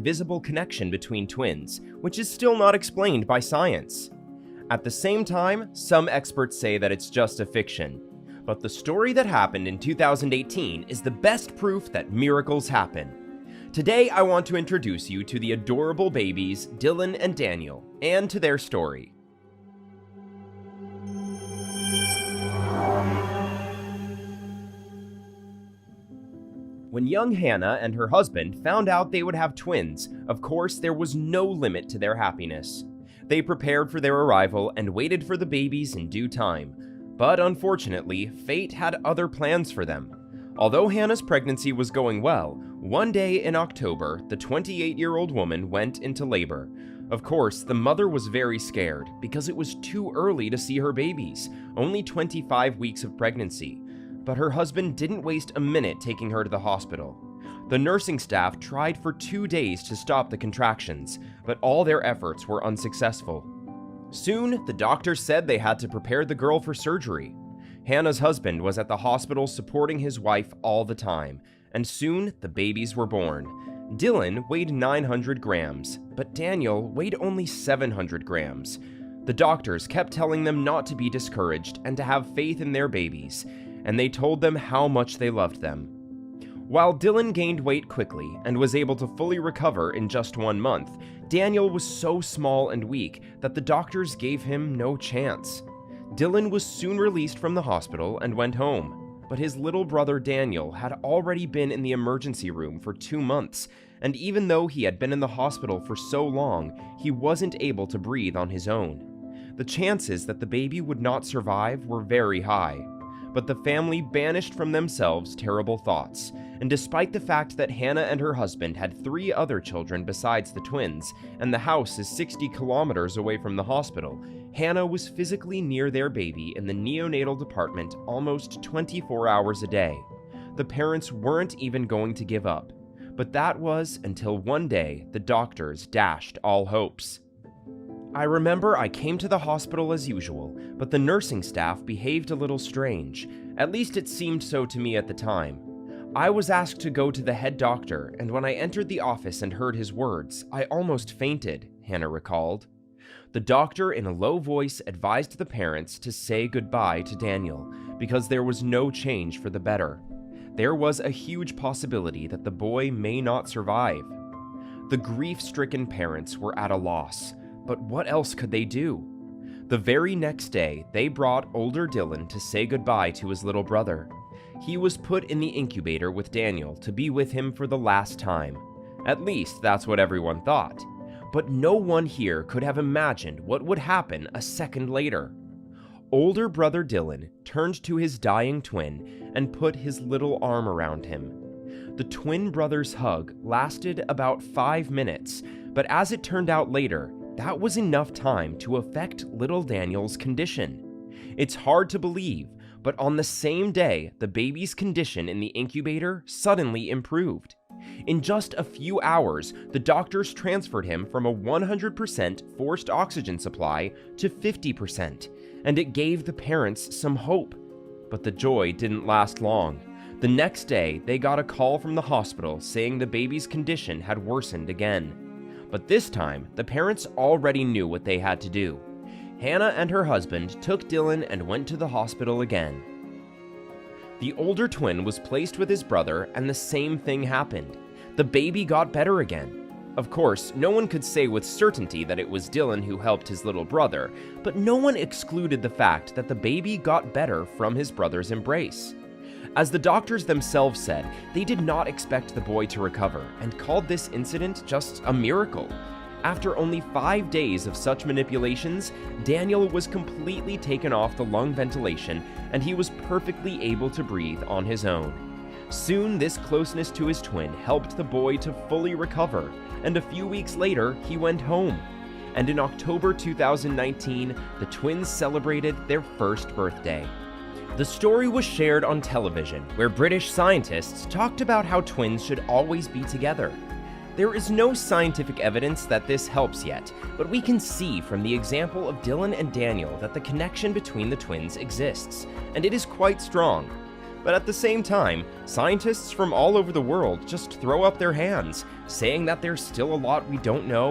visible connection between twins, which is still not explained by science. At the same time, some experts say that it's just a fiction. But the story that happened in 2018 is the best proof that miracles happen. Today, I want to introduce you to the adorable babies, Dylan and Daniel, and to their story. When young Hannah and her husband found out they would have twins, of course, there was no limit to their happiness. They prepared for their arrival and waited for the babies in due time. But unfortunately, fate had other plans for them. Although Hannah's pregnancy was going well, one day in October, the 28-year-old woman went into labor. Of course, the mother was very scared because it was too early to see her babies, only 25 weeks of pregnancy. But her husband didn't waste a minute taking her to the hospital. The nursing staff tried for 2 days to stop the contractions, but all their efforts were unsuccessful. Soon, the doctors said they had to prepare the girl for surgery. Hannah's husband was at the hospital supporting his wife all the time, and soon the babies were born. Dylan weighed 900 grams, but Daniel weighed only 700 grams. The doctors kept telling them not to be discouraged and to have faith in their babies, and they told them how much they loved them. While Dylan gained weight quickly and was able to fully recover in just 1 month, Daniel was so small and weak that the doctors gave him no chance. Dylan was soon released from the hospital and went home, but his little brother Daniel had already been in the emergency room for 2 months, and even though he had been in the hospital for so long, he wasn't able to breathe on his own. The chances that the baby would not survive were very high. But the family banished from themselves terrible thoughts, and despite the fact that Hannah and her husband had 3 other children besides the twins, and the house is 60 kilometers away from the hospital, Hannah was physically near their baby in the neonatal department almost 24 hours a day. The parents weren't even going to give up, but that was until one day the doctors dashed all hopes. I remember I came to the hospital as usual, but the nursing staff behaved a little strange. At least it seemed so to me at the time. I was asked to go to the head doctor, and when I entered the office and heard his words, I almost fainted, Hannah recalled. The doctor, in a low voice, advised the parents to say goodbye to Daniel, because there was no change for the better. There was a huge possibility that the boy may not survive. The grief-stricken parents were at a loss. But what else could they do? The very next day, they brought older Dylan to say goodbye to his little brother. He was put in the incubator with Daniel to be with him for the last time. At least, that's what everyone thought. But no one here could have imagined what would happen a second later. Older brother Dylan turned to his dying twin and put his little arm around him. The twin brothers' hug lasted about 5 minutes, but as it turned out later, that was enough time to affect little Daniel's condition. It's hard to believe, but on the same day, the baby's condition in the incubator suddenly improved. In just a few hours, the doctors transferred him from a 100% forced oxygen supply to 50%, and it gave the parents some hope. But the joy didn't last long. The next day, they got a call from the hospital saying the baby's condition had worsened again. But this time, the parents already knew what they had to do. Hannah and her husband took Dylan and went to the hospital again. The older twin was placed with his brother, and the same thing happened. The baby got better again. Of course, no one could say with certainty that it was Dylan who helped his little brother, but no one excluded the fact that the baby got better from his brother's embrace. As the doctors themselves said, they did not expect the boy to recover and called this incident just a miracle. After only 5 days of such manipulations, Daniel was completely taken off the lung ventilation and he was perfectly able to breathe on his own. Soon, this closeness to his twin helped the boy to fully recover, and a few weeks later, he went home. And in October 2019, the twins celebrated their first birthday. The story was shared on television, where British scientists talked about how twins should always be together. There is no scientific evidence that this helps yet, but we can see from the example of Dylan and Daniel that the connection between the twins exists, and it is quite strong. But at the same time, scientists from all over the world just throw up their hands, saying that there's still a lot we don't know